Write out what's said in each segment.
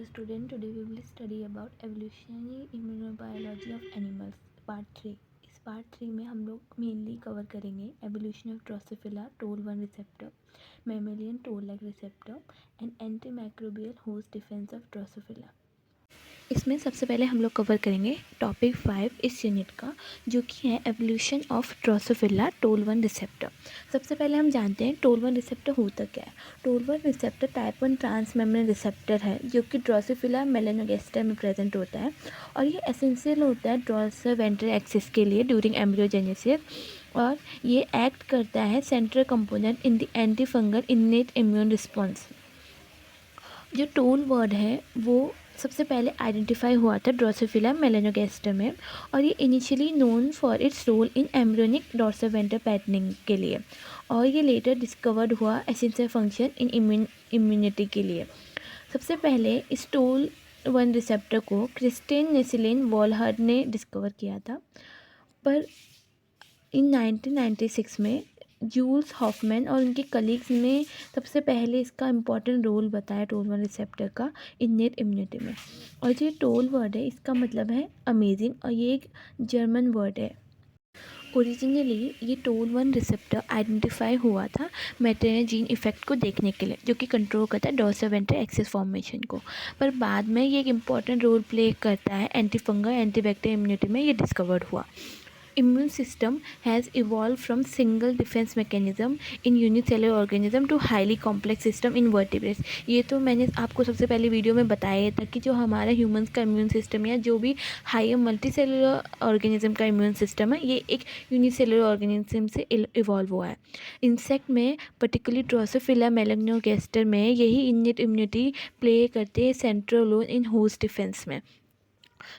student, today we will study about evolutionary immunobiology of animals part 3। इस part 3 में हम लोग मेनली कवर करेंगे evolution of Drosophila toll 1 receptor, mammalian toll like receptor and antimicrobial host defence of Drosophila. इसमें सबसे पहले हम लोग कवर करेंगे टॉपिक 5 इस यूनिट का, जो कि है evolution of Drosophila toll 1 receptor. सबसे पहले हम जानते हैं टोल 1 रिसेप्टर होता क्या है। Toll 1 receptor type 1 transmembrane receptor है जो कि ड्रोसोफिला मेलानोगास्टर में प्रेजेंट होता है और ये एसेंशियल होता है ड्रोसोवेंट्रल एक्सिस के लिए ड्यूरिंग एम्ब्रियोजेनेसिस, और ये एक्ट करता है central component in the anti fungal innate immune response. जो टोल वर्ड है वो सबसे पहले आइडेंटिफाई हुआ था ड्रोसोफिला मेलानोगास्टर में, और ये initially known for its role in embryonic dorsoventral patterning के लिए, और ये लेटर डिस्कवर्ड हुआ एसेंशियल फंक्शन इन इम्यूनिटी के लिए। सबसे पहले इस टोल 1 रिसेप्टर को क्रिस्टिन नेसिलिन वॉलहर्ड ने डिस्कवर किया था, पर इन 1996 में जूल्स हॉफमैन और उनके कलीग्स ने सबसे पहले इसका इम्पॉर्टेंट रोल बताया टोल 1 रिसेप्टर का इन्नेट इम्यूनिटी में। और जो टोल वर्ड है इसका मतलब है अमेजिंग, और ये एक जर्मन वर्ड है। ओरिजिनली ये टोल 1 रिसेप्टर आइडेंटिफाई हुआ था मैटरनल जीन इफेक्ट को देखने के लिए, जो कि कंट्रोल करता है डॉर्सोवेंट्रल एक्सिस फॉर्मेशन को, पर बाद में ये एक इम्पॉर्टेंट रोल प्ले करता है एंटी फंगल एंटीबैक्टीरियल इम्यूनिटी में, ये डिस्कवर्ड हुआ। Immune system has evolved from single defense mechanism in unicellular organism to highly complex system in vertebrates। ये तो मैंने आपको सबसे पहले वीडियो में बताया था कि जो हमारा ह्यूमंस का इम्यून सिस्टम या जो भी हायर मल्टी सेलुलर ऑर्गेनिज्म का इम्यून सिस्टम है, ये एक यूनिसेलुलर ऑर्गेनिज्म से इवॉल्व हुआ है। इंसेक्ट में पर्टिकुलरली ड्रोसोफिला मेलानोगास्टर में यही इन्नेट इम्यूनिटी प्ले करते हैं central role in host defence में।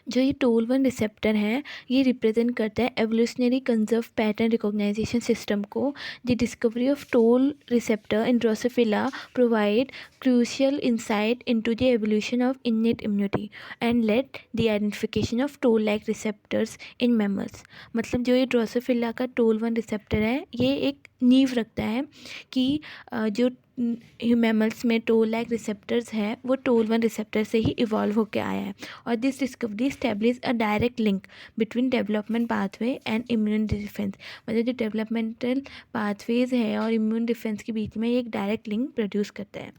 जो ये टोल 1 रिसेप्टर है ये रिप्रेजेंट करता है evolutionary conserve pattern recognition system को। The discovery of toll receptor in Drosophila provide crucial insight into the evolution of innate immunity and let the identification of toll like receptors in mammals. मतलब जो ये Drosophila का toll 1 receptor है ये एक नींव रखता है कि जो मैमल्स में टोल लाइक रिसेप्टर्स है वो टोल 1 रिसेप्टर से ही इवॉल्व होकर आया है, और this discovery establish a direct link between development pathway and immune defence. मतलब जो डेवलपमेंटल पाथवेज है और इम्यून डिफेंस के बीच में एक डायरेक्ट लिंक प्रोड्यूस करता है।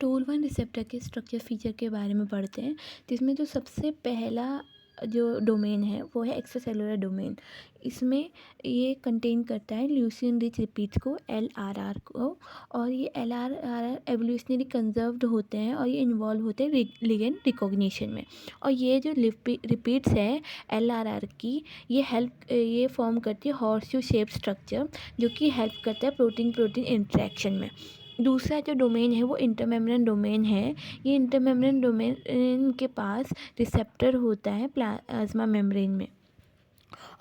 टोल 1 रिसेप्टर के स्ट्रक्चर फीचर के बारे में पढ़ते हैं, जिसमें जो सबसे पहला जो डोमेन है वो है एक्स्ट्रासेलुलर डोमेन। इसमें ये कंटेन करता है ल्यूसीन रिच रिपीट्स को, LRR को, और ये LRR एवोल्यूशनरी कंजर्व्ड होते हैं और ये इन्वॉल्व होते हैं लिगेंड रिकॉग्निशन में। और ये जो रिपीट्स है LRR की ये फॉर्म करती है हॉर्सशू शेप स्ट्रक्चर, जो कि हेल्प करता है प्रोटीन प्रोटीन इंटरेक्शन में। दूसरा जो डोमेन है वो इंटरमेम्ब्रेन डोमेन है। ये इंटरमेम्ब्रेन डोमेन के पास रिसेप्टर होता है प्लाज्मा मेम्ब्रेन में।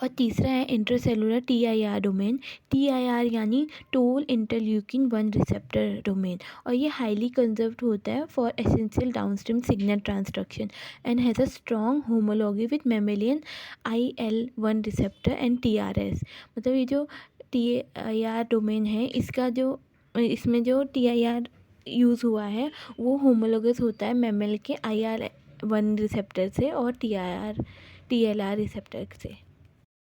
और तीसरा है इंट्रासेलुलर TIR डोमेन। TIR यानी टोल इंटरल्यूकिन 1 रिसेप्टर डोमेन, और ये हाईली कंजर्व्ड होता है for essential downstream signal transduction and has a strong homology with mammalian IL-1 receptor and TRS। मतलब ये जो TIR डोमेन है इसमें जो TIR यूज़ हुआ है वो होमोलोगस होता है मेमल के IL-1 रिसेप्टर से और TLR रिसेप्टर से।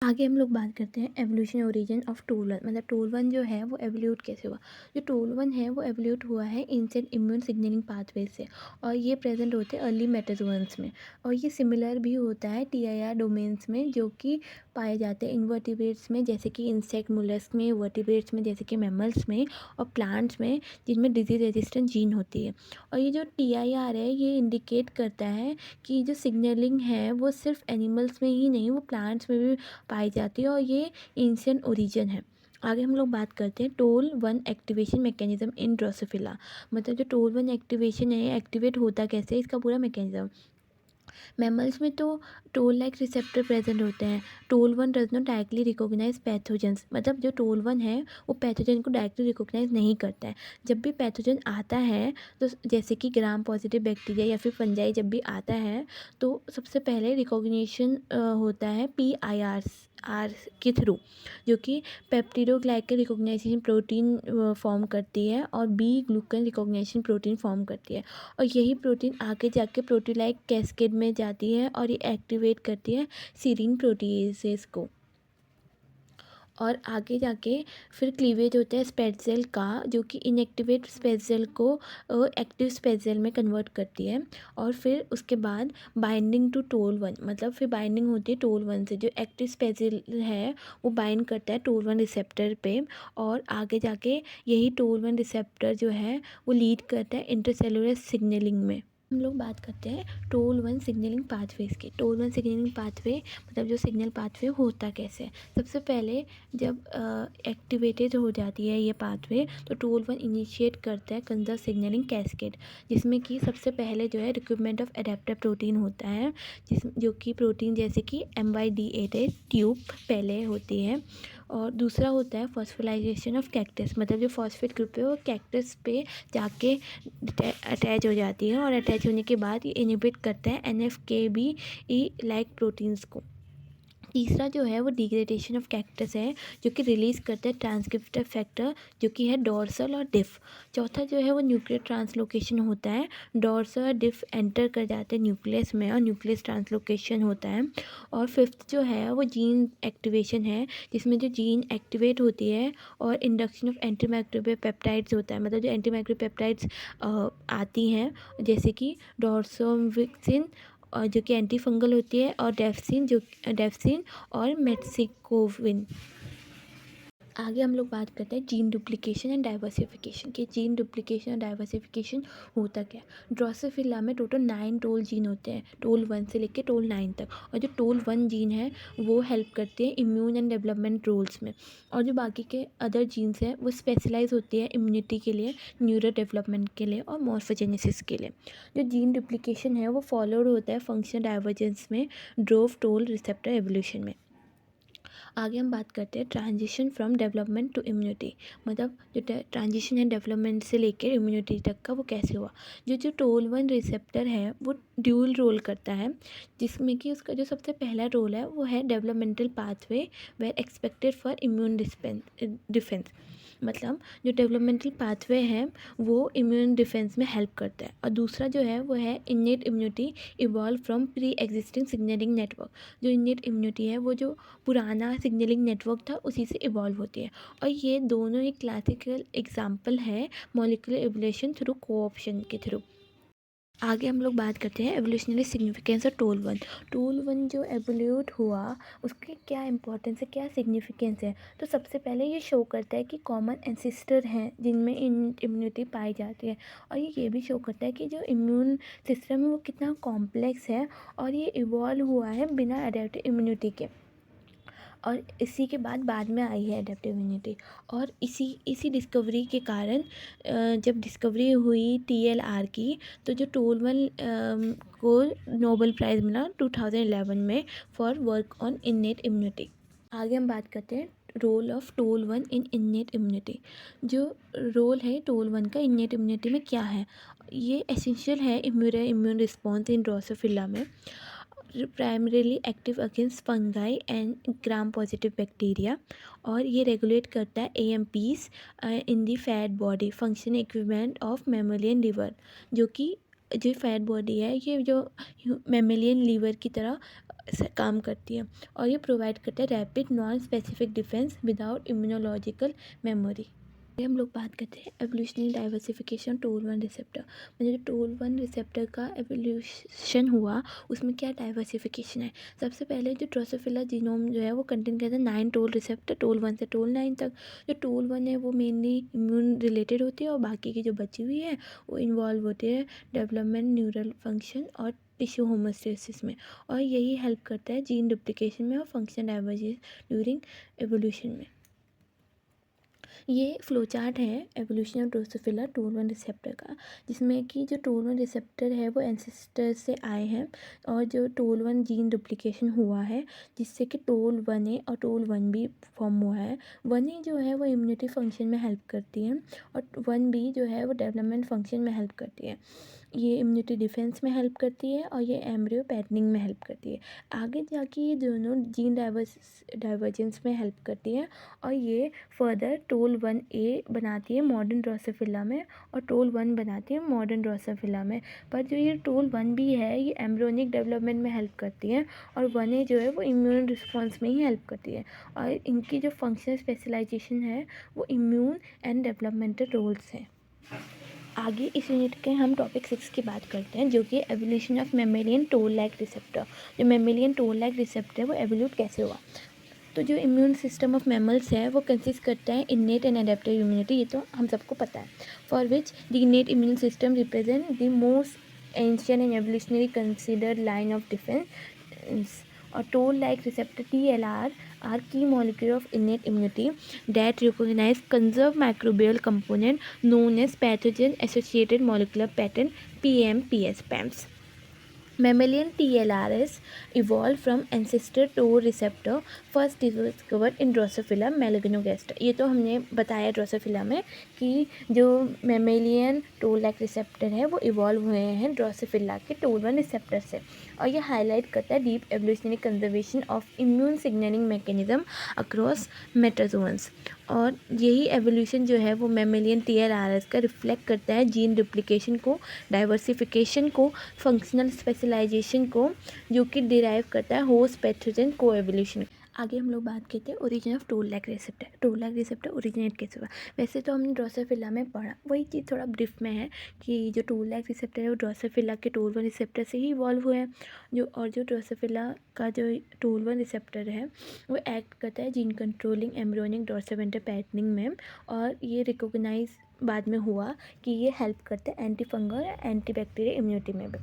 आगे हम लोग बात करते हैं एवोल्यूशन ओरिजिन ऑफ टोल 1। मतलब टोल 1 जो है वो एवोल्यूट कैसे हुआ। जो टोल 1 है वो एवोल्यूट हुआ है इंसेंट इम्यून सिग्नलिंग पाथवे से, और ये प्रेजेंट होते हैं अर्ली मेटाजोअन्स में, और ये सिमिलर भी होता है TIR डोमेन्स में जो कि पाए जाते हैं इनवर्टिब्रेट्स में, जैसे कि इंसेक्ट, मोलस्क में, वर्टिब्रेट्स में जैसे कि मैमल्स में, और प्लांट्स में जिनमें डिजीज रेजिस्टेंट जीन होती है। और ये जो TIR है ये इंडिकेट करता है कि जो सिग्नलिंग है वो सिर्फ एनिमल्स में ही नहीं वो प्लांट्स में भी पाई जाती है, और ये एंशिएंट ओरिजिन है। आगे हम लोग बात करते हैं toll 1 activation mechanism in Drosophila. मतलब जो टोल 1 एक्टिवेशन है एक्टिवेट होता कैसे है, इसका पूरा मैकेनिज्म। मैमल्स में तो टोल लाइक रिसेप्टर प्रेजेंट होते हैं। Toll 1 does not directly recognise pathogens. मतलब जो टोल 1 है वो पैथोजन को डायरेक्टली रिकॉग्नाइज नहीं करता है। जब भी पैथोजन आता है तो जैसे कि ग्राम पॉजिटिव बैक्टीरिया या फिर फंजाई जब भी आता है तो सबसे पहले रिकॉग्निशन होता है आर के थ्रू, जो कि पेप्टिडोग्लाइकन रिकॉग्नाइजेशन प्रोटीन फॉर्म करती है और B glucan recognition protein form करती है। और यही प्रोटीन आगे जाके प्रोटीलाइक कैस्केड में जाती है और ये एक्टिवेट करती है सीरीन प्रोटीएसेस को। और आगे जाके फिर क्लीवेज होता है स्पेटसेल का, जो कि इनएक्टिवेट स्पेटसेल को एक्टिव स्पेटसेल में कन्वर्ट करती है। और फिर उसके बाद बाइंडिंग टू टोल 1, मतलब फिर बाइंडिंग होती है टोल 1 से। जो एक्टिव स्पेटसेल है वो बाइंड करता है टोल 1 रिसेप्टर पे, और आगे जाके यही टोल 1 रिसेप्टर जो है वो लीड करता है इंटरसेलुलर सिग्नलिंग में। हम लोग बात करते हैं टोल 1 सिग्नलिंग पाथवेज की। टोल 1 सिग्नलिंग पाथवे मतलब जो सिग्नल पाथवे होता कैसे है। सबसे पहले जब एक्टिवेटेड हो जाती है ये पाथवे, तो टोल 1 इनिशिएट करता है कंजर्व सिग्नलिंग कैस्केड, जिसमें कि सबसे पहले जो है रिक्रूटमेंट ऑफ एडेप्टर प्रोटीन होता है, जो कि प्रोटीन जैसे कि MYD88 ट्यूब पहले होती है। और दूसरा होता है फॉस्फोराइलेशन ऑफ कैक्टस, मतलब जो फॉस्फेट ग्रुप है वो कैक्टस पे जाके अटैच हो जाती है, और अटैच होने के बाद ये इनहिबिट करता है NF-κB लाइक प्रोटीन्स को। तीसरा जो है वो डिग्रेडेशन ऑफ कैक्टस है, जो कि रिलीज़ करता है ट्रांसक्रिप्टर फैक्टर, जो कि है डोर्सल और डिफ। चौथा जो है वो न्यूक्लियर ट्रांसलोकेशन होता है। डोर्सल और डिफ एंटर कर जाते हैं न्यूक्लियस में और न्यूक्लियस ट्रांसलोकेशन होता है। और फिफ्थ जो है वो जीन एक्टिवेशन है, जिसमें जो जीन एक्टिवेट होती है और induction of anti microbial peptides होता है, मतलब जो एंटी माइक्रोबियल पेप्टाइड्स आती हैं, जैसे कि डोर्सोविक्सिन और जो कि एंटी फंगल होती है, और डेफ्सिन और मेट्सिकोविन। आगे हम लोग बात करते हैं जीन डुप्लीकेशन एंड डाइवर्सिफिकेशन की। जीन डुप्लीकेशन और डाइवर्सिफिकेशन होता क्या है। ड्रोसोफिला में टोटल 9 टोल जीन होते हैं, टोल 1 से लेकर टोल 9 तक। और जो टोल 1 जीन है वो हेल्प करते हैं इम्यून एंड डेवलपमेंट रोल्स में, और जो बाकी के अदर जीन्स हैं वो स्पेशलाइज होती है इम्यूनिटी के लिए, न्यूरो डेवलपमेंट के लिए और मॉर्फोजेनेसिस के लिए। जो जीन डुप्लीकेशन है वो फॉलोड होता है फंक्शन डाइवर्जेंस में, ड्रोव टोल रिसेप्टर एवोल्यूशन में। आगे हम बात करते हैं transition from development to immunity, मतलब जो ट्रांजिशन है डेवलपमेंट से लेकर इम्यूनिटी तक का वो कैसे हुआ। जो टोल 1 रिसेप्टर है वो ड्यूल रोल करता है, जिसमें कि उसका जो सबसे पहला रोल है वो है developmental pathway were expected for immune defence, मतलब जो डेवलपमेंटल पाथवे है वो इम्यून डिफेंस में हेल्प करता है। और दूसरा जो है वो है innate immunity evolve from pre existing signalling network. जो इन्नेट इम्यूनिटी है वो जो पुराना सिग्नलिंग नेटवर्क था उसी से इवॉल्व होती है। और ये दोनों एक क्लासिकल एग्जाम्पल है मॉलिक्यूलर एवोल्यूशन थ्रू कोऑप्शन के थ्रू। आगे हम लोग बात करते हैं evolutionary significance of toll 1। Toll 1 जो एवोल्यूट हुआ उसकी क्या इंपॉर्टेंस है, क्या सिग्निफिकेंस है। तो सबसे पहले ये शो करता है कि कॉमन एंसेस्टर हैं जिनमें इम्यूनिटी पाई जाती है, और ये भी शो करता है कि जो इम्यून सिस्टम है वो कितना कॉम्प्लेक्स है, और ये इवॉल्व हुआ है बिना एडेप्टिव इम्यूनिटी के। और इसी के बाद में आई है एडेप्टिव इम्यूनिटी। और इसी डिस्कवरी के कारण जब डिस्कवरी हुई TLR की, तो जो टोल 1 को नोबेल प्राइज़ मिला 2011 में for work on innate immunity. आगे हम बात करते हैं role of toll 1 in innate immunity. जो रोल है टोल 1 का इन्नेट इम्यूनिटी में क्या है, ये एसेंशियल है इम्यून रिस्पॉन्स इन ड्रोसोफिला में, primarily active against fungi and gram positive bacteria. और ये रेगुलेट करता है AMPs in the fat body function equipment of mammalian liver, जो कि जो फैट बॉडी है ये जो मेमोलियन लीवर की तरह काम करती है। और ये प्रोवाइड करता है rapid non specific defence without immunological memory. हम लोग बात करते हैं एवोल्यूशनरी डाइवर्सिफिकेशन टोल 1 रिसेप्टर, मतलब जो टोल 1 रिसेप्टर का एवोल्यूशन हुआ उसमें क्या डाइवर्सिफिकेशन है। सबसे पहले जो ड्रोसोफिला जीनोम जो है वो कंटेन करता है 9 टोल रिसेप्टर, टोल 1 से टोल 9 तक। जो टोल 1 है वो मेनली इम्यून रिलेटेड होती है, और बाकी की जो बची हुई है वो इन्वॉल्व होती है डेवलपमेंट, न्यूरल फंक्शन और टिश्यू होमोस्टेसिस में। और यही हेल्प करता है जीन डुप्लीकेशन में और फंक्शन डाइवर्जेंस ड्यूरिंग एवोल्यूशन में। ये फ्लो चार्ट है evolution of Drosophila toll 1 receptor का, जिसमें कि जो टोल 1 रिसेप्टर है वो एंसेस्टर से आए हैं, और जो टोल 1 जीन डुप्लीकेशन हुआ है जिससे कि टोल 1A और टोल 1B फॉर्म हुआ है। 1A जो है वो इम्यूनिटी फंक्शन में हेल्प करती है, और 1B जो है वो डेवलपमेंट फंक्शन में हेल्प करती है। ये इम्यूनिटी डिफेंस में हेल्प करती है और ये एम्ब्रियो पैटर्निंग में हेल्प करती है। आगे जाके ये दोनों जीन डाइवर्जेंस में हेल्प करती है और ये फर्दर टोल 1A बनाती है मॉडर्न ड्रोसोफिला में और टोल 1 बनाती है मॉडर्न ड्रोसोफिला में। पर जो ये टोल 1 भी है ये एम्ब्रियोनिक डेवलपमेंट में हेल्प करती है और 1A जो है वो इम्यून रिस्पॉन्स में ही हेल्प करती है। और इनकी जो फंक्शनल स्पेशलाइजेशन है वो इम्यून एंड डेवलपमेंटल रोल्स हैं। आगे इस यूनिट के हम टॉपिक 6 की बात करते हैं, जो कि evolution of mammalian toll like receptor. जो मेमेलियन टोल लाइक रिसेप्टर है वो एवोल्यूट कैसे हुआ। तो जो इम्यून सिस्टम ऑफ मैमल्स है वो कंसिस्ट करता है इन्नेट एंड एडेप्टिव इम्यूनिटी, ये तो हम सबको पता है। For which the innate immune system represent the most ancient and evolutionary considered line of defence. और toll like receptor TLR are key molecule of innate immunity that recognize conserved microbial component known as pathogen associated molecular pattern PAMs. Mammalian TLRs evolved from ancestor TOR receptor first discovered in Drosophila melanogaster। ये तो हमने बताया Drosophila में कि जो mammalian toll like receptor है वो evolve हुए हैं ड्रोसोफिला के टोल 1 रिसेप्टर से। और ये हाईलाइट करता है deep evolutionary conservation of immune signalling mechanism across metazoans. और यही एवोल्यूशन जो है वो मेमेलियन TLRs का रिफ्लेक्ट करता है जीन डुप्लीकेशन को, डाइवर्सिफिकेशन को, फंक्शनल स्पेशलाइजेशन को, जो कि डिराइव करता है होस्ट पैथोजन को एवोल्यूशन। आगे हम लोग बात करते हैं origin of toll like receptor. Toll like receptor originate कैसे हुआ। वैसे तो हमने ड्रोसोफिला में पढ़ा, वही चीज़ थोड़ा ब्रीफ में है कि जो टोल लाइक रिसेप्टर है वो ड्रोसोफिला के टोल 1 रिसेप्टर से ही इवॉल्व हुए हैं। जो ड्रोसोफिला का जो टोल 1 रिसेप्टर है वो एक्ट करता है जीन कंट्रोलिंग एम्ब्रियोनिक डोर्सोवेंट्रल पैटर्निंग में। और ये रिकॉग्नाइज बाद में हुआ कि ये हेल्प करते हैं एंटी फंगल या एंटी बैक्टीरियल इम्यूनिटी में भी।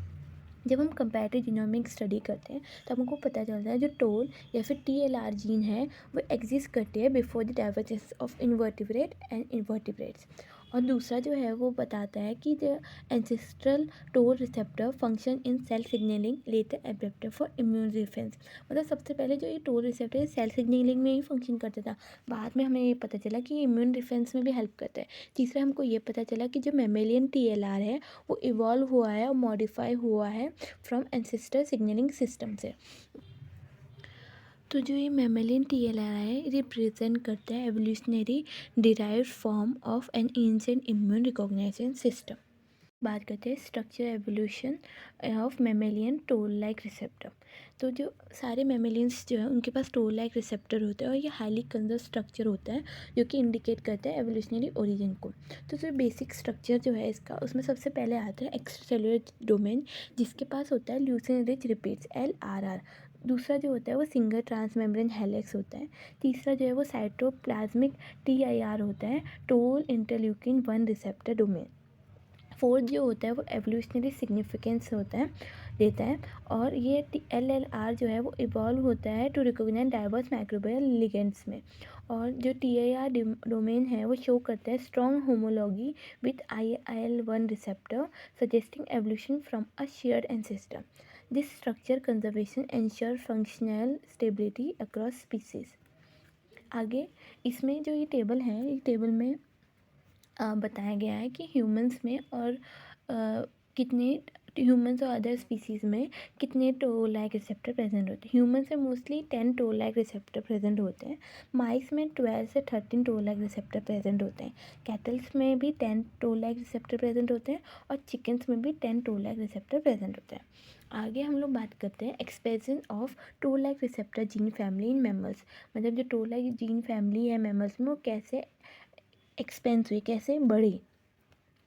जब हम कंपैरेटिव जीनोमिक स्टडी करते हैं तो हमको पता चलता है जो टोल या फिर TLR जीन है वो एग्जिस्ट करते हैं before the divergence of invertebrate and invertebrates. और दूसरा जो है वो बताता है कि the ancestral toll receptor function in cell signalling later adapter for immune defence. मतलब सबसे पहले जो ये टोल रिसेप्टर सेल सिग्नलिंग में ही फंक्शन करता था, बाद में हमें ये पता चला कि ये इम्यून डिफेंस में भी हेल्प करता है। तीसरा हमको ये पता चला कि जो मेमेलियन TLR है वो इवॉल्व हुआ है और मॉडिफाई हुआ है फ्रॉम एंसेस्टर सिग्नलिंग सिस्टम से। तो जो ये मेमेलियन TLR है रिप्रेजेंट करता है evolutionary derived form of N ancient immune recognition system. बात करते हैं structure evolution of mammalian toll like receptor. तो जो सारे मेमेलियंस जो है उनके पास टोल लाइक रिसेप्टर होता है और ये हाईली कंजर्व स्ट्रक्चर होता है जो कि इंडिकेट करता है एवोल्यूशनरी ओरिजिन को। तो जो बेसिक स्ट्रक्चर जो है इसका, उसमें सबसे पहले आता है एक्स्ट्रासेलुलर डोमेन, जिसके पास होता है ल्यूसिन रिच रिपीट्स LRR। दूसरा जो होता है वो सिंगल ट्रांसमेम्ब्रेन हेलिक्स होता है। तीसरा जो है वो साइटोप्लाज्मिक TIR होता है, toll interleukin 1 receptor domain. Fourth जो होता है वो एवोल्यूशनरी सिग्निफिकेंस होता है देता है। और ये LLR जो है वो इवॉल्व होता है to recognise diverse microbial ligands में। और जो TIR डोमेन है वो शो करता है strong homology with IL-1 receptor suggesting evolution from a shared ancestor. This structure conservation ensure functional stability across species. आगे इसमें जो ये टेबल है, ये टेबल में बताया गया है कि ह्यूमंस में और कितने ह्यूमंस और अदर स्पीसीज़ में कितने टोल लाइक रिसेप्टर प्रेजेंट होते हैं। ह्यूमंस में mostly 10 toll like receptor present होते हैं। माइस में 12 से 13 टोल लाइक रिसेप्टर प्रेजेंट होते हैं। कैटल्स में भी 10 टोल लाइक रिसेप्टर प्रेजेंट होते हैं और चिकन्स में भी 10 टोल लाइक रिसेप्टर प्रेजेंट होते हैं। आगे हम लोग बात करते हैं expression of toll like receptor gene family in mammals. मतलब जो टोल लाइक जीन फैमिली है मैमल्स में वो कैसे एक्सपेंस हुई, कैसे बढ़ी।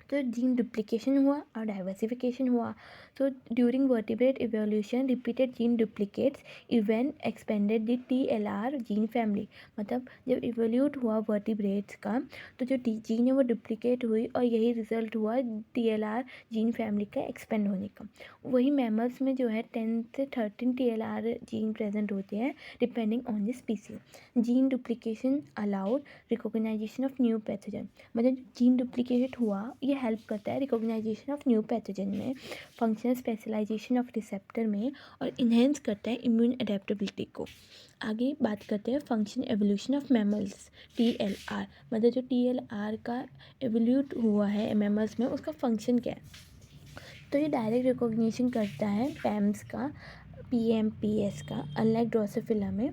तो जीन डुप्लीकेशन हुआ और डाइवर्सिफिकेशन हुआ। तो during vertebrate evolution repeated gene duplicates even expanded the TLR gene family. मतलब जब इवोल्यूट हुआ वर्टिब्रेट्स का तो जो जीन है वो डुप्लीकेट हुई और यही रिजल्ट हुआ TLR जीन फैमिली का एक्सपेंड होने का। वही मैमल्स में जो है 10 से 13 TLR जीन प्रेजेंट होते हैं depending on the species. Gene duplication allowed recognition of new pathogen. मतलब जीन डुप्लीकेट हुआ ये हेल्प करता है रिकॉग्नाइजेशन ऑफ न्यू पैथोजन में, फंक्शनल स्पेशलाइजेशन ऑफ रिसेप्टर में, और इन्हेंस करता है इम्यून अडेप्टेबिलिटी को। आगे बात करते हैं function evolution of mammals TLR। मतलब जो TLR का एवोल्यूट हुआ है मैमल्स में उसका फंक्शन क्या है। तो ये डायरेक्ट रिकॉग्निशन करता है पैम्स का, PMPs का, अनलाइक ड्रोसोफिला में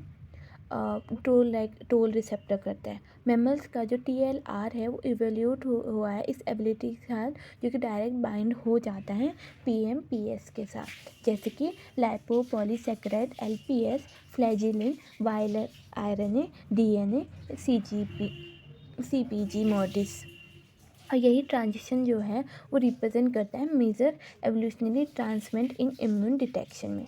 टोल रिसेप्टर करता है। मैमल्स का जो TLR है वो इवेल्यूट हुआ है इस एबिलिटी के साथ, जो कि डायरेक्ट बाइंड हो जाता है PMPs के साथ, जैसे कि lipopolysaccharide LPS, flagellin, viral RNA, DNA, CPG मोडिस। और यही ट्रांजिशन जो है वो रिप्रेजेंट करता है major evolutionary ट्रांसमेंट in immune detection में।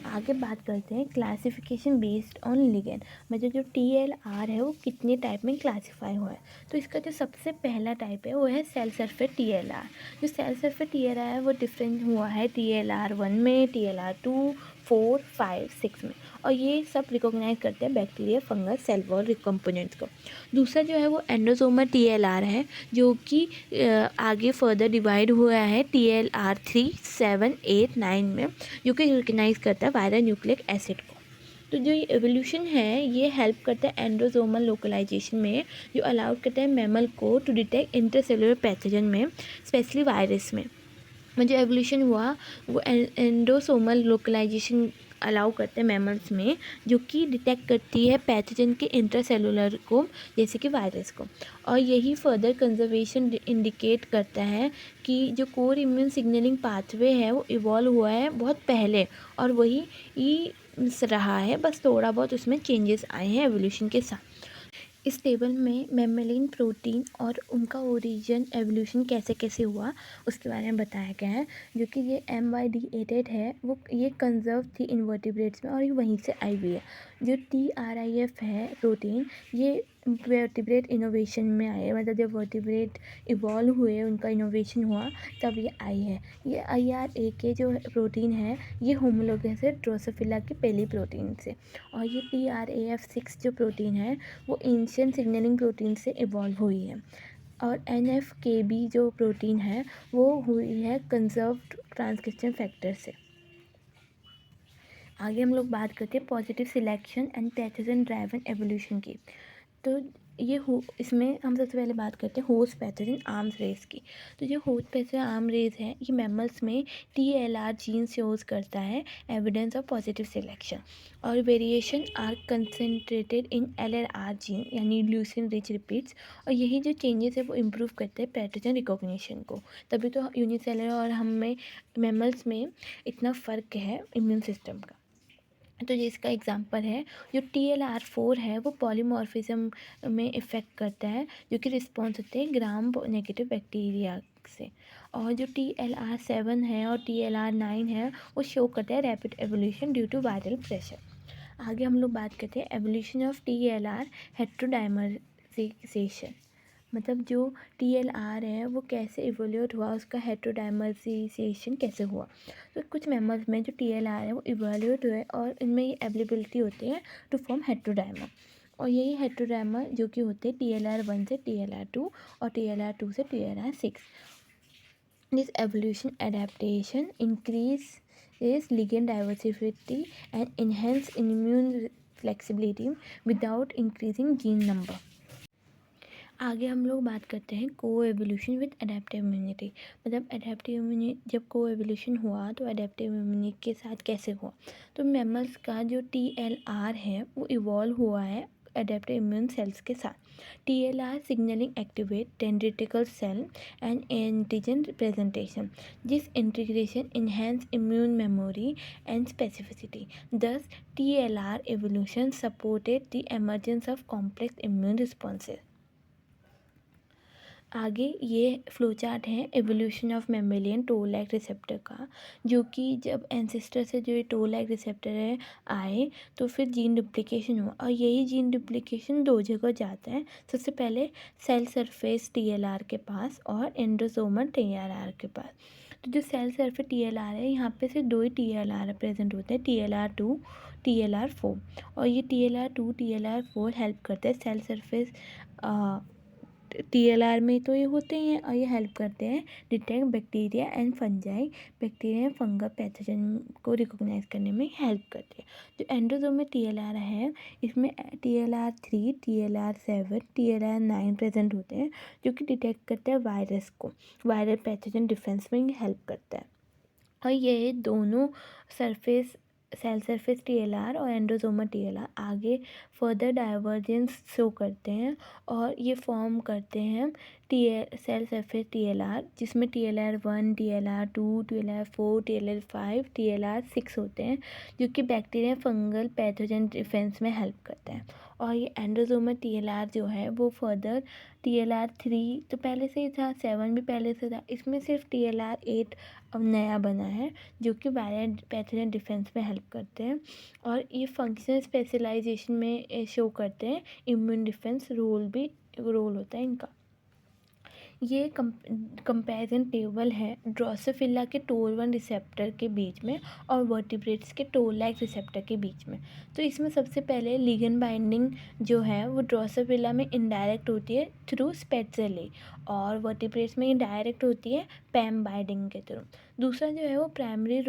आगे बात करते हैं क्लासिफिकेशन बेस्ड ऑन लिगेंड, मतलब जो TLR है वो कितने टाइप में क्लासीफाई हुआ है। तो इसका जो सबसे पहला टाइप है वो है सेल सरफेस TLR। जो सेल सरफेस TLR है वो डिफरेंट हुआ है TLR1 में, TLR2, 4, 5, 6 में, और ये सब रिकॉग्नाइज करते हैं bacteria, fungus, cell wall components को। दूसरा जो है वो एंडोसोमल TLR है, जो कि आगे फर्दर डिवाइड हुआ है TLR3, 7, 8, 9 में, जो कि रिकग्नाइज करता है वायरल न्यूक्लिक एसिड को। तो जो ये एवोल्यूशन है ये हेल्प करता है एंडोसोमल लोकलाइजेशन में, जो अलाउड करता है मैमल को टू डिटेक्ट इंटरसेलुलर पैथोजन में, स्पेशली वायरस में। जो एवोल्यूशन हुआ वो एंडोसोमल लोकलाइजेशन अलाउ करते हैं मैमल्स में, जो कि डिटेक्ट करती है पैथोजन के इंट्रासेलुलर को, जैसे कि वायरस को। और यही फर्दर कंजर्वेशन इंडिकेट करता है कि जो कोर इम्यून सिग्नलिंग पाथवे है वो इवॉल्व हुआ है बहुत पहले, और वही रहा है, बस थोड़ा बहुत उसमें चेंजेस आए हैं एवोल्यूशन के साथ। इस टेबल में मेमेलिन प्रोटीन और उनका ओरिजिन, एवोल्यूशन कैसे कैसे हुआ उसके बारे में बताया गया है। जो कि ये MYD88 है वो ये कंजर्व थी इन्वर्टिब्रेट्स में और ये वहीं से आई हुई है। जो TRIF है प्रोटीन, ये वर्टिब्रेट इनोवेशन में आए हैं, मतलब जब वर्टिब्रेट इवॉल्व हुए उनका इनोवेशन हुआ तब ये आई है। ये IRAK जो प्रोटीन है ये होमोलोगस है ड्रोसोफिला की पहली प्रोटीन से। और ये TRAF6 जो प्रोटीन है वो एंशिएंट सिग्नलिंग प्रोटीन से इवॉल्व हुई है। और NFKB जो प्रोटीन है वो हुई है कंजर्व्ड ट्रांसक्रिप्शन फैक्टर से। आगे हम लोग बात करते हैं positive selection and pathogen driven evolution की। तो ये इसमें हम सबसे पहले बात करते हैं होस्ट पैथोजन आर्म्स रेस की। तो जो होस्ट पैथोजन आर्म रेस है ये मैमल्स में TLR जीन शोज करता है एविडेंस ऑफ पॉजिटिव सिलेक्शन। और variation are concentrated in LRR gene यानी ल्यूसिन रिच रिपीट्स। और यही जो चेंजेस है वो इम्प्रूव करते हैं पैथोजन रिकॉग्निशन को, तभी तो यूनिसेलर और हम में मैमल्स में इतना फ़र्क है इम्यून सिस्टम का। तो जिसका एग्जांपल है जो TLR4 है वो पॉलीमॉर्फिज्म में इफ़ेक्ट करता है, जो कि रिस्पॉन्स होते हैं ग्राम नेगेटिव बैक्टीरिया से। और जो TLR7 है और TLR9 है वो शो करता है rapid evolution due to viral pressure. आगे हम लोग बात करते हैं एवोल्यूशन ऑफ TLR हेट्रोडाइमराइजेशन, मतलब जो TLR है वो कैसे इवोल्यूट हुआ, उसका हेट्रोडाइमराइजेशन कैसे हुआ। तो कुछ मेम्बर्स में जो TLR है वो इवोल्यूट हुए और इनमें ये एबिलिटी होती है टू फॉर्म हेट्रोडाइमर। और यही हेट्रोडाइमर जो कि होते हैं TLR1 से TLR2 और TLR2 से TLR6। This evolution adaptation increase ligand diversity and enhance immune flexibility without increasing gene number। आगे हम लोग बात करते हैं को एवोल्यूशन विद अडेप्टिव इम्यूनिटी, मतलब अडेप्टिव इम्यूनिटी जब को एवोल्यूशन हुआ तो अडेप्टिव इम्यूनिटी के साथ कैसे हुआ। तो मैमल्स का जो TLR है वो इवॉल्व हुआ है अडेप्टिव इम्यून सेल्स के साथ। TLR signalling activate dendritic cell and antigen presentation, जिस integration enhance immune memory and specificity. Thus, TLR evolution supported the emergence of complex immune responses। आगे ये फ्लो चार्ट है evolution of mammalian toll like receptor का, जो कि जब ancestor से जो ये टोल लाइक रिसेप्टर है आए तो फिर जीन डुप्लीकेशन हुआ, और यही जीन डुप्लीकेशन दो जगह जाता है। सबसे पहले सेल सरफेस TLR के पास और एंडोसोमल TLR के पास। तो जो सेल सरफेस TLR है यहाँ पे से दो ही TLR प्रेजेंट होते हैं, TLR2, TLR4। और ये TLR2 TLR4 हेल्प करते हैं सेल सरफेस TLR में तो ये होते ही हैं और ये हेल्प करते हैं detect bacteria and fungi, bacteria and fungal pathogen को रिकॉग्नाइज करने में हेल्प करते हैं। जो एंडोसोम में TLR है इसमें TLR3, TLR7, TLR9 प्रेजेंट होते हैं जो कि डिटेक्ट करते हैं वायरस को, वायरल पैथोजन डिफेंस में ये हेल्प करता है। और ये दोनों सरफेस सेल सरफेस TLR और एंडोसोमा TLR आगे फर्दर डाइवर्जेंस शो करते हैं और ये फॉर्म करते हैं सेल सरफेस TLR, जिसमें TLR1, TLR2, TLR4, TLR5, TLR6 होते हैं जो कि बैक्टीरिया फंगल पैथोजन डिफेंस में हेल्प करते हैं। और ये एंडोसोमा TLR जो है वो फर्दर TLR3 तो पहले से ही था, 7 भी पहले से था, इसमें सिर्फ TLR8 अब नया बना है जो कि वायरल पैथोजन डिफेंस में हेल्प करते हैं और ये फंक्शनल स्पेशलाइजेशन में शो करते हैं। इम्यून डिफेंस रोल होता है इनका। ये कंपैरिजन टेबल है ड्रोसोफिला के टोल-1 रिसेप्टर के बीच में और वर्टिब्रेट्स के टोल-लाइक रिसेप्टर के बीच में। तो इसमें सबसे पहले लिगेंड बाइंडिंग जो है वो ड्रोसोफिला में इनडायरेक्ट होती है थ्रू स्पेट्जेले और वर्टिब्रेट्स में डायरेक्ट होती है पैम बाइंडिंग के थ्रू। दूसरा जो है वो प्राइमरी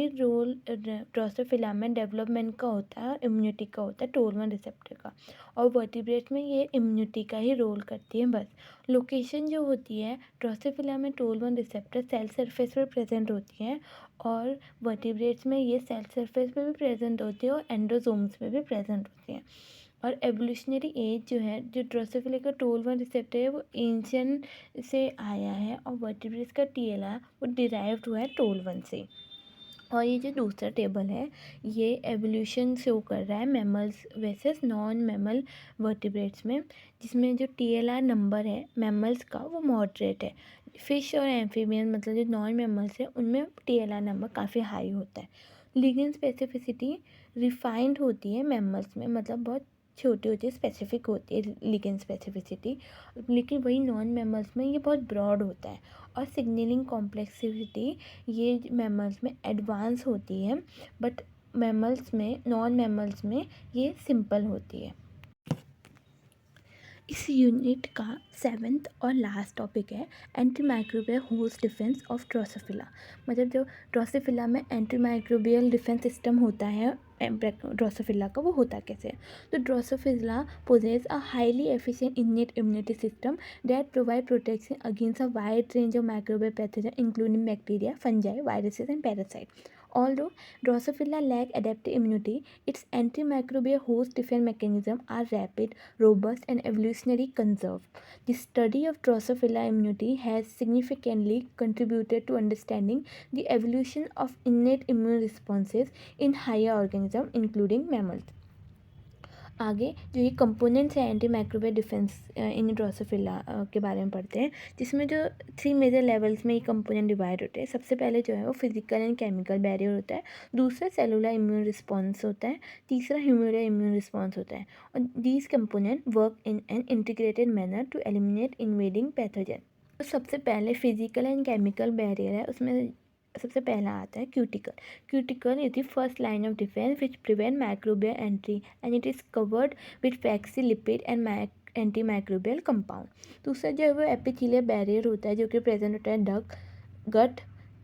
रोल ड्रोसोफिला में डेवलपमेंट का होता है और इम्यूनिटी का होता है टोल-1 रिसेप्टर का, और वर्टिब्रेट्स में ये इम्यूनिटी का ही रोल करती है बस। लोकेशन जो होती है ड्रोसोफिला में टोल-1 रिसेप्टर सेल सरफेस पर प्रेजेंट होती है और वर्टिब्रेट्स में ये सेल सरफेस पे भी प्रेजेंट होती है और एंडोसोम्स में भी प्रेजेंट होती है। और एवोल्यूशनरी एज जो है जो ड्रोसोफिला का टोल-1 रिसेप्टर है वो एंशियंट से आया है और वर्टिब्रेट्स का TLR वो डिराइव्ड हुआ है टोल-1 से। और ये जो दूसरा टेबल है ये एवोल्यूशन शो कर रहा है mammals versus non mammal vertebrates में, जिसमें जो TLR नंबर है मैमल्स का वो मॉडरेट है। फिश और एम्फीबियन मतलब जो नॉन मैमल्स है उनमें TLR नंबर काफ़ी हाई होता है। लिगेंड स्पेसिफिसिटी रिफाइंड होती है मैमल्स में, मतलब बहुत छोटी होती है, स्पेसिफिक होती है लिगेंड स्पेसिफिसिटी, लेकिन वही नॉन मैमल्स में ये बहुत ब्रॉड होता है। और सिग्नलिंग कॉम्प्लेक्सिटी ये मैमल्स में एडवांस होती है बट नॉन मैमल्स में ये सिंपल होती है। इस यूनिट का 7th और लास्ट टॉपिक है anti microbial host defence of Drosophila. मतलब जो ड्रोसोफिला में एंटी माइक्रोबियल डिफेंस सिस्टम होता है ड्रोसोफिला का, वो होता कैसे है। तो drosophila possess a highly efficient innate immunity system that provide protection against a wide range of microbial pathogen including bacteria, fungi, viruses and parasite. Although Drosophila lack adaptive immunity, its antimicrobial host defense mechanisms are rapid, robust, and evolutionarily conserved. The study of Drosophila immunity has significantly contributed to understanding the evolution of innate immune responses in higher organisms, including mammals. आगे जो ये components हैं anti microbial defence in Drosophila के बारे में पढ़ते हैं, जिसमें जो 3 मेजर लेवल्स में ये कंपोनेंट डिवाइड होते हैं। सबसे पहले जो है वो फिजिकल एंड केमिकल बैरियर होता है, दूसरा सेलुलर इम्यून रिस्पॉन्स होता है, तीसरा ह्यूमरल इम्यून रिस्पॉन्स होता है। और these component work in an integrated manner to eliminate invading pathogen. तो सबसे पहले फिजिकल एंड केमिकल बैरियर है, उसमें सबसे पहला आता है cuticle is the first line of defence which prevent microbial entry and it is covered with waxy lipid and anti microbial compound. दूसरा जो है वो एपिथेलियल बैरियर होता है जो कि प्रेजेंट होता है gut,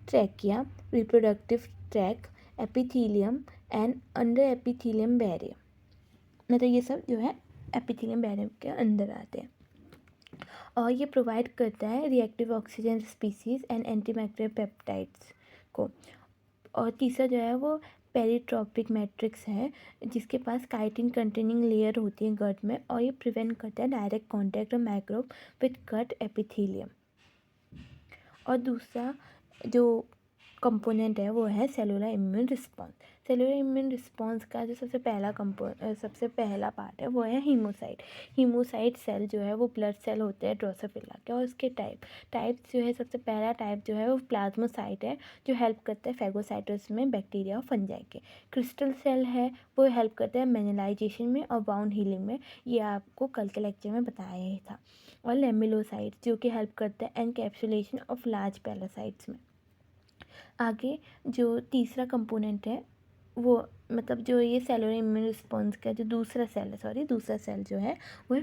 trachea, reproductive tract, epithelium and under epithelium barrier. मतलब ये सब जो है एपिथेलियम बैरियर के अंदर आते हैं और ये प्रोवाइड करता है reactive oxygen species and antimicrobial peptides को। और तीसरा जो है वो पेरिट्रोपिक मैट्रिक्स है जिसके पास काइटिन कंटेनिंग लेयर होती है गट में, और ये प्रिवेंट करता है direct contact of microbe with gut epithelium. और दूसरा जो कंपोनेंट है वो है cellular immune response. Cellular immune response का जो सबसे पहला पार्ट है वो है हीमोसाइट सेल जो है वो ब्लड सेल होते हैं ड्रोसोफिला के, और उसके टाइप्स जो है सबसे पहला टाइप जो है वो प्लाज्मोसाइट है जो हेल्प करता है फैगोसाइटोसिस में बैक्टीरिया और फंजाई के। क्रिस्टल सेल है वो हेल्प करता है मिनरलाइजेशन में और बाउंड हीलिंग में, ये आपको कल के लेक्चर में बताया ही था। और लेमिलोसाइट जो कि हेल्प करता है एनकैप्सुलेशन ऑफ लार्ज पैरासाइट्स में। आगे जो तीसरा कंपोनेंट है वो मतलब जो ये सेलुलर इम्यून रिस्पॉन्स का जो दूसरा सेल जो है वो है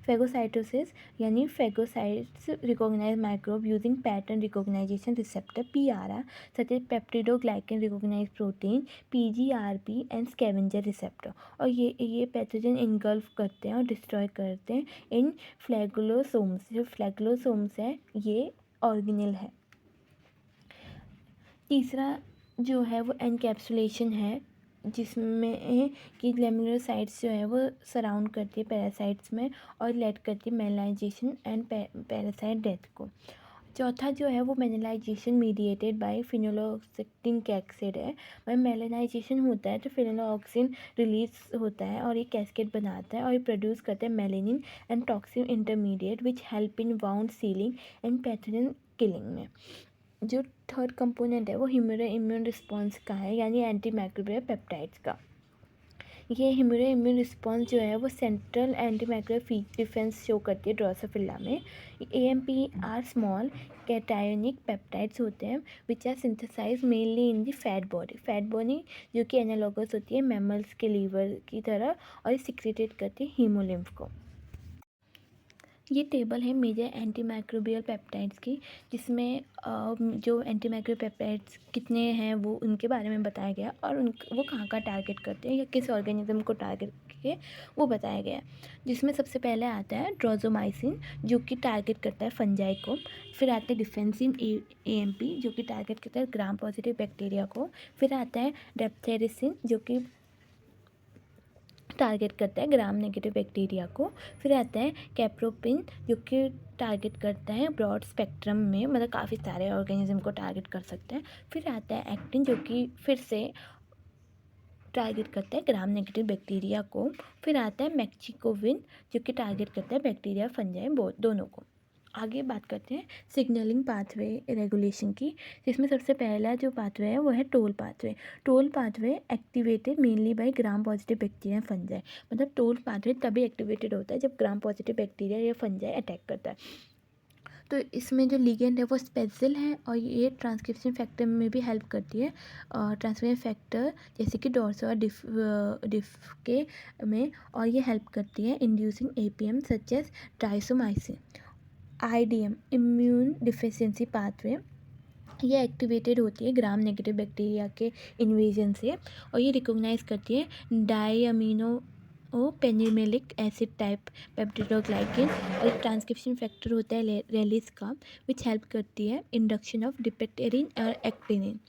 फेगोसाइटोसिस यानी phagocytes recognise microbe using pattern recognition receptor PRR such as peptidoglycan recognise protein PGRP and scavenger receptor. और ये पैथोजन इनगल्फ करते हैं और डिस्ट्रॉय करते हैं इन फ्लैगुलोसोम्स। जो फ्लैगुलोसोम्स है ये ऑर्गेनेल है। तीसरा जो है वो एनकैप्सुलेशन है, जिसमें कि ग्लैमेरुलोसाइट्स जो है वो सराउंड करती है पैरासाइट्स में और लेड करती है मेलाइजेशन एंड पैरासाइट डेथ को। चौथा जो है वो मेलाइजेशन मीडिएटेड बाय फिनोलोक्सिक एसिड है। वह मेलानाइजेशन होता है तो फिनोलॉक्सिन रिलीज होता है और ये कैस्केड बनाता है और ये प्रोड्यूस करता है melanin and toxin intermediate which help in wound ceiling and pathogen killing में। जो थर्ड कंपोनेंट है वो ह्यूमरल इम्यून रिस्पॉन्स का है, यानी एंटी माइक्रोबियल पेप्टाइड्स का। ये ह्यूमरल इम्यून रिस्पॉन्स जो है वो central anti microbial defence show करती है ड्रोसोफिला में। AMP आर स्मॉल कैटायोनिक पेप्टाइड्स होते हैं which are synthesise mainly in the fat body जो कि एनालॉगस होती है मैमल्स के लीवर की तरह और सिक्रेटेड करती है हीमोलिम्फ को। ये टेबल है मेजर एंटी माइक्रोबियल पेप्टाइड्स की, जिसमें जो एंटी माइक्रोबियल पेप्टाइड्स कितने हैं वो उनके बारे में बताया गया और वो कहाँ का टारगेट करते हैं या किस ऑर्गेनिज्म को टारगेट करके वो बताया गया। जिसमें सबसे पहले आता है ड्रोजोमाइसिन जो कि टारगेट करता है फंजाई को। फिर आता है डिफेंसिन AMP जो कि टारगेट करता है ग्राम पॉजिटिव बैक्टीरिया को। फिर आता है डेप्थेरिसिन जो कि टारगेट करता है ग्राम नेगेटिव बैक्टीरिया को। फिर आता है कैप्रोपिन जो कि टारगेट करता है ब्रॉड स्पेक्ट्रम में, मतलब काफ़ी सारे ऑर्गेनिज्म को टारगेट कर सकते हैं। फिर आता है एक्टिन जो कि फिर से टारगेट करता है ग्राम नेगेटिव बैक्टीरिया को। फिर आता है मैक्सिकोविन जो कि टारगेट करता है बैक्टीरिया फंजाई दोनों को। आगे बात करते हैं सिग्नलिंग पाथवे रेगुलेशन की, जिसमें सबसे पहला जो पाथवे है वो है toll pathway activated mainly by gram positive bacteria fungi. मतलब टोल पाथवे तभी एक्टिवेटेड होता है जब ग्राम पॉजिटिव बैक्टीरिया या फंजाई अटैक करता है। तो इसमें जो लिगेंड है वो स्पेसिल है और ये ट्रांसक्रिप्शन फैक्टर में भी हेल्प करती है। ट्रांसक्रिप्शन फैक्टर जैसे कि डोर्सो और डिफ के में, और ये हेल्प करती है inducing APM such as drosomycin. IDM immune deficiency pathway ये एक्टिवेटेड होती है ग्राम नेगेटिव बैक्टीरिया के इन्वेजन से और ये रिकॉग्नाइज करती है diaminopimelic acid type peptidoglycan और ट्रांसक्रिप्शन फैक्टर होता है रेलिस का विच हेल्प करती है इंडक्शन ऑफ डिपेक्टेरिन और एक्टिनिन।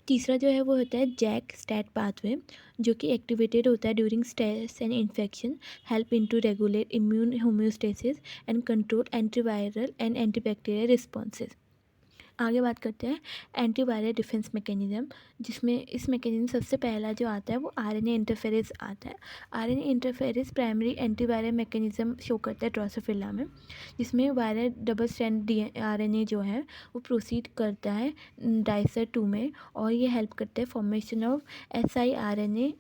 तीसरा जो है वो होता है जैक स्टैट पाथवे जो कि एक्टिवेटेड होता है during stress and infection, help in to regulate immune homeostasis and control antiviral and antibacterial responses. आगे बात करते हैं एंटीवायरल डिफेंस मैकेनिज्म, जिसमें इस मैकेनिज्म सबसे पहला जो आता है वो RNA इंटरफेरेस आता है। RNA interference primary antiviral mechanism show करता है ड्रोसोफिला में, जिसमें वायरल डबल स्ट्रैंड RNA जो है वो प्रोसीड करता है डाइसर 2 में और ये हेल्प करता है formation of siRNA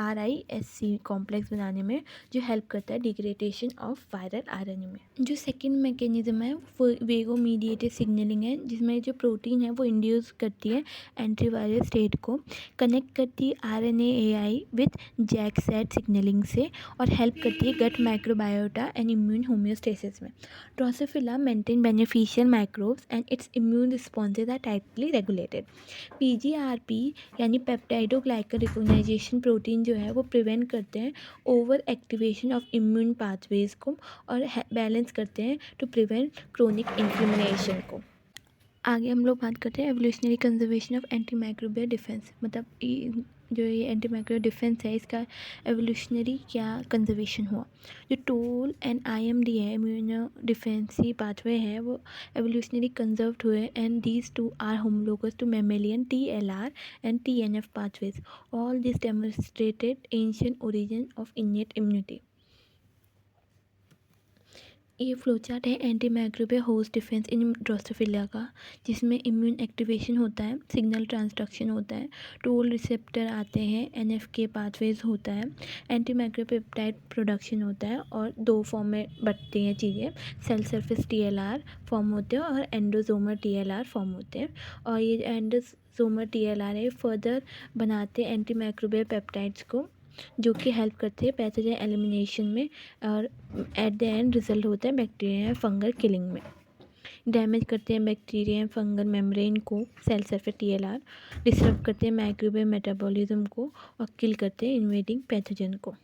RISC complex बनाने में, जो हेल्प करता है डिग्रेडेशन ऑफ वायरल RNA में। जो सेकेंड मैकेनिज्म है वो वेगो मीडिएटेड सिग्नलिंग है, जिसमें जो प्रोटीन है वो इंड्यूस करती है एंटीवायरल स्टेट को, कनेक्ट करती है RNAi with JAK STAT signalling से और हेल्प करती है gut microbiota and immune homeostasis में। Drosophila maintain beneficial microbes and its immune responses are tightly regulated. PGRP यानी पेप्टाइडोग्लाइकन रिकॉग्नाइजेशन प्रोटीन जो है वो प्रिवेंट करते हैं over activation of immune pathways को और बैलेंस करते हैं टू प्रिवेंट क्रोनिक इन्फ्लेमेशन को। आगे हम लोग बात करते हैं evolutionary conservation of anti microbial defence, मतलब जो ये एंटी माइक्रोबियल डिफेंस है इसका एवोल्यूशनरी क्या कंजर्वेशन हुआ। जो टोल एंड IMD है इम्यूनो डिफेंसी पाथवे है वो एवोल्यूशनरी कंजर्व्ड हुए and these two are homologous to mammalian TLR and TNF pathways. All this demonstrated ancient origin of innate immunity. ये फ्लो चार्ट है anti microbial host defence in drosophila का, जिसमें immune activation होता है, signal transduction होता है, toll receptor आते हैं, एनएफके पाथवेज होता है, एंटी माइक्रोपेप्टाइड प्रोडक्शन होता है और दो फॉर्म में बटती हैं चीज़ें, सेल सरफेस टीएलआर फॉर्म होते हैं और एंडोजोमर टीएलआर फॉर्म होते हैं। और ये एंडोजोमर टीएलआर है फर्दर बनाते हैं एंटी माइक्रोबियल पेप्टाइड्स को, जो कि हेल्प करते हैं पैथोजन एलिमिनेशन में और एट द एंड रिजल्ट होता है बैक्टीरिया फंगल किलिंग में। डैमेज करते हैं बैक्टीरिया फंगल मेम्ब्रेन को सेल सरफेस टीएलआर, डिस्टर्ब करते हैं माइक्रोबियल मेटाबॉलिज्म को और किल करते हैं इन्वेडिंग पैथोजन को।